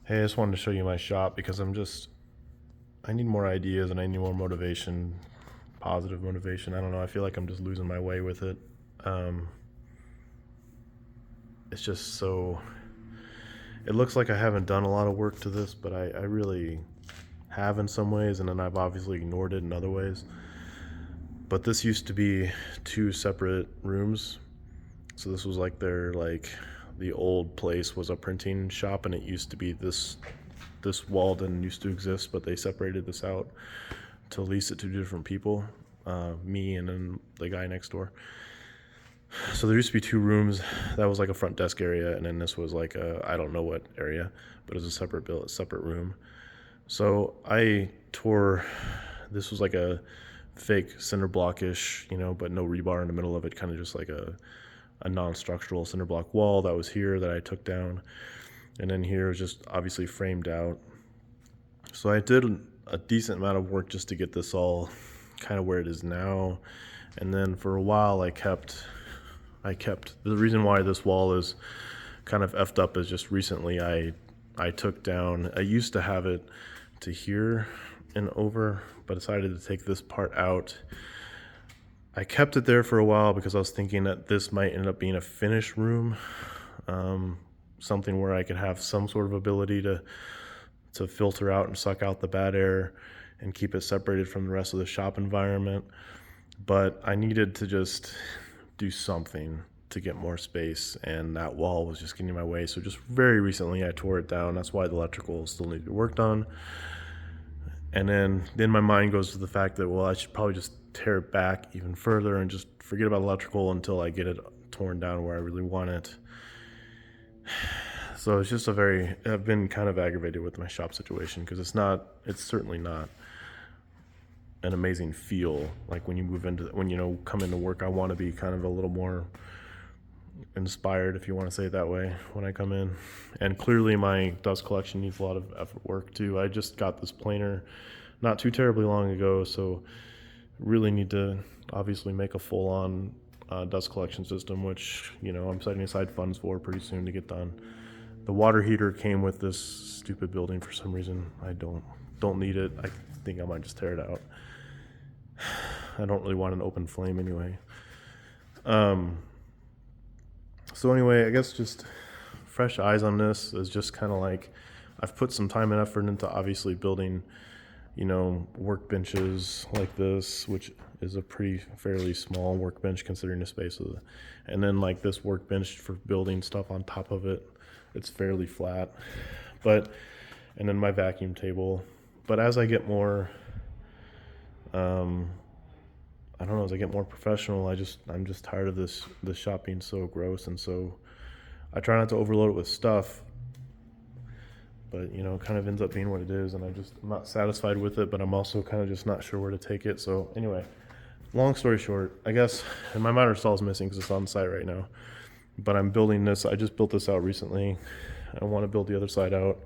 Hey, I just wanted to show you my shop because I need more ideas and I need more motivation, positive motivation. I don't know. I feel like I'm just losing my way with it. Um, it's just so, it looks like I haven't done a lot of work to this, but I really have in some ways, and then I've obviously ignored it in other ways. But this used to be two separate rooms. So this was the old place was a printing shop, and it used to be this wall didn't used to exist, but they separated this out to lease it to different people, me and then the guy next door. So there used to be two rooms. That was like a front desk area, and then this was like a I don't know what area, but it was a separate bill, a separate room. So I tore. This was like a fake cinder blockish, but no rebar in the middle of it, kind of just like a non-structural cinder block wall that was here that I took down, and then here was just obviously framed out. So I did a decent amount of work just to get this all kind of where it is now, and then for a while I kept the reason why this wall is kind of effed up is just recently I took down. I used to have it to here and over, but decided to take this part out. I kept it there for a while because I was thinking that this might end up being a finish room, um, something where I could have some sort of ability to filter out and suck out the bad air and keep it separated from the rest of the shop environment. But I needed to just do something to get more space, and that wall was just getting in my way. So just very recently, I tore it down. That's why the electrical still needs to be worked on. And then my mind goes to the fact that, well, I should probably just tear it back even further and just forget about electrical until I get it torn down where I really want it. So it's just I've been kind of aggravated with my shop situation because it's certainly not an amazing feel. Like when you move into, when, come into work, I want to be kind of a little more inspired, if you want to say it that way, when I come in. And clearly my dust collection needs a lot of effort work too. I just got this planer not too terribly long ago, so really need to obviously make a full-on dust collection system, which I'm setting aside funds for pretty soon to get done. The water heater came with this stupid building for some reason. I don't need it. I think I might just tear it out. I don't really want an open flame anyway. So anyway, I guess just fresh eyes on this is just kind of like I've put some time and effort into obviously building, workbenches like this, which is a pretty fairly small workbench considering the space of the, and then like this workbench for building stuff on top of it. It's fairly flat, and then my vacuum table. But as I get more, I don't know, as I get more professional, I'm just tired of this shop being so gross, and so I try not to overload it with stuff, but it kind of ends up being what it is, and I'm not satisfied with it, but I'm also kind of just not sure where to take it. So anyway, long story short, I guess, and my miter saw is missing because it's on site right now, but I'm building this. I just built this out recently. I want to build the other side out.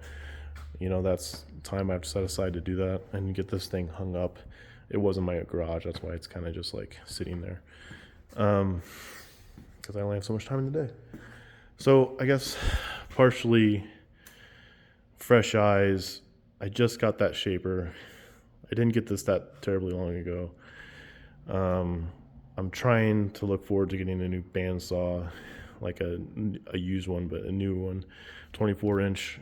That's time I have to set aside to do that and get this thing hung up. It was in my garage, that's why it's kind of just like sitting there, because I only have so much time in the day. So I guess partially fresh eyes. I just got that shaper. I didn't get this that terribly long ago. I'm trying to look forward to getting a new bandsaw, like a used one, but a new one, 24-inch.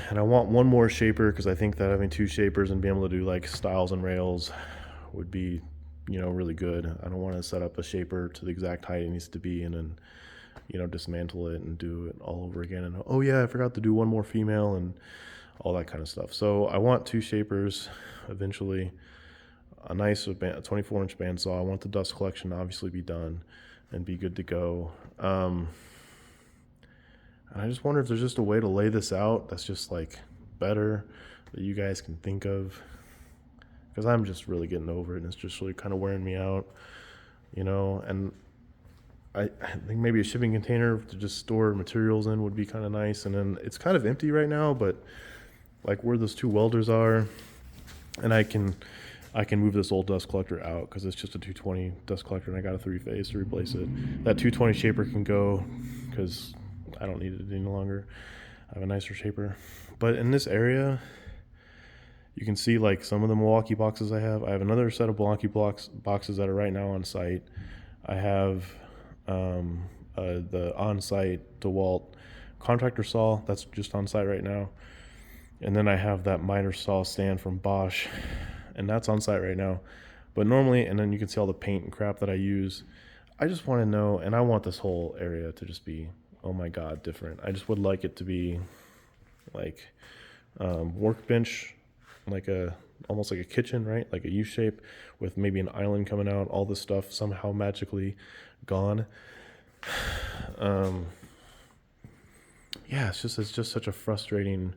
And I want one more shaper because I think that having two shapers and being able to do like stiles and rails would be, really good. I don't want to set up a shaper to the exact height it needs to be and then, dismantle it and do it all over again. And oh yeah, I forgot to do one more female and all that kind of stuff. So I want two shapers eventually, a nice 24-inch bandsaw. I want the dust collection to obviously be done and be good to go. And I just wonder if there's just a way to lay this out that's just like better that you guys can think of. Because I'm just really getting over it and it's just really kind of wearing me out, And I think maybe a shipping container to just store materials in would be kind of nice. And then it's kind of empty right now, but like where those two welders are, and I can move this old dust collector out because it's just a 220 dust collector and I got a 3-phase to replace it. That 220 shaper can go because I don't need it any longer. have a nicer shaper. But in this area, you can see like some of the Milwaukee boxes I have. I have another set of Milwaukee boxes that are right now on site. I have the on-site DeWalt contractor saw that's just on site right now. And then I have that miter saw stand from Bosch, and that's on site right now. But normally, and then you can see all the paint and crap that I use. I just want to know, and I want this whole area to just be, oh my God, different. I just would like it to be like workbench, like almost like a kitchen, right? Like a U shape with maybe an island coming out, all this stuff somehow magically gone. Yeah, it's just such a frustrating.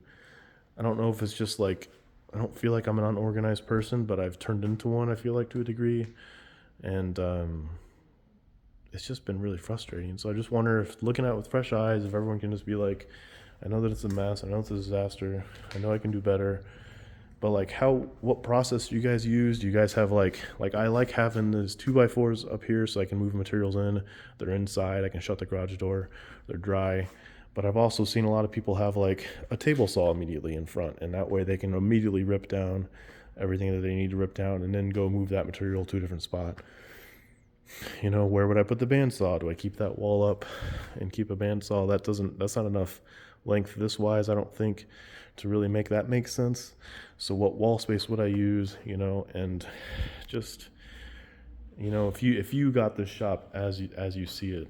I don't know if it's just like I don't feel like I'm an unorganized person, but I've turned into one. I feel like to a degree, and it's just been really frustrating. So I just wonder if looking at it with fresh eyes, if everyone can just be like, I know that it's a mess. I know it's a disaster. I know I can do better. But like, what process do you guys use? Do you guys have like I like having these 2x4s up here so I can move materials in. They're inside. I can shut the garage door. They're dry. But I've also seen a lot of people have like a table saw immediately in front, and that way they can immediately rip down everything that they need to rip down and then go move that material to a different spot. You know, where would I put the bandsaw? Do I keep that wall up and keep a bandsaw? That's not enough length this wise, I don't think, to really make that make sense. So what wall space would I use, you know? And just, you know, if you got this shop as you see it,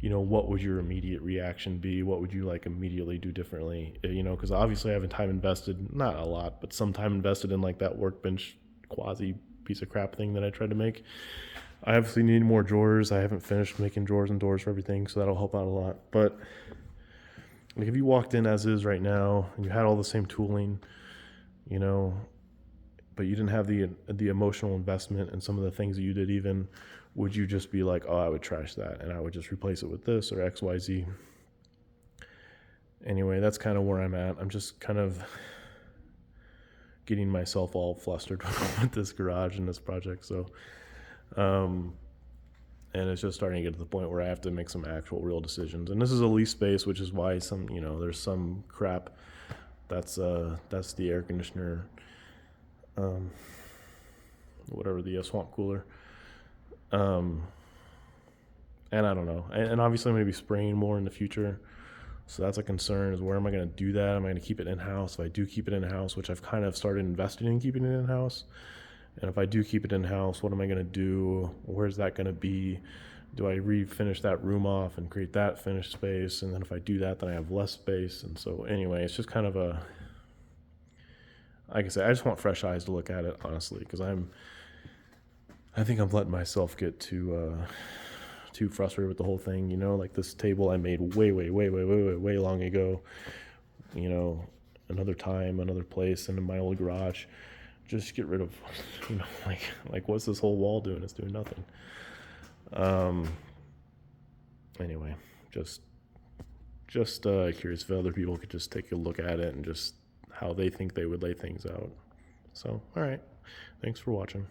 you know, what would your immediate reaction be? What would you like immediately do differently? You know, because obviously I have time invested, not a lot, but some time invested in like that workbench quasi piece of crap thing that I tried to make. I obviously need more drawers. I haven't finished making drawers and doors for everything, so that'll help out a lot. But like if you walked in as is right now and you had all the same tooling, you know, but you didn't have the emotional investment in some of the things that you did even, would you just be like, oh, I would trash that and I would just replace it with this or XYZ? Anyway, that's kind of where I'm at. I'm just kind of getting myself all flustered with this garage and this project. So, and it's just starting to get to the point where I have to make some actual real decisions. And this is a lease space, which is why there's some crap. That's the air conditioner, whatever, the swamp cooler. And I don't know. And obviously I'm going to be spraying more in the future. So that's a concern, is where am I going to do that? Am I going to keep it in-house? If I do keep it in-house, which I've kind of started investing in keeping it in-house. And if I do keep it in-house, what am I going to do? Where's that going to be? Do I refinish that room off and create that finished space? And then if I do that, then I have less space. And so anyway, it's just kind of like I said, I just want fresh eyes to look at it, honestly, because I think I'm letting myself get too frustrated with the whole thing. You know, like this table I made way long ago, you know, another time, another place, and in my old garage. Just get rid of, you know, like what's this whole wall doing? It's doing nothing. Anyway, just curious if other people could just take a look at it and just how they think they would lay things out. So, all right. Thanks for watching.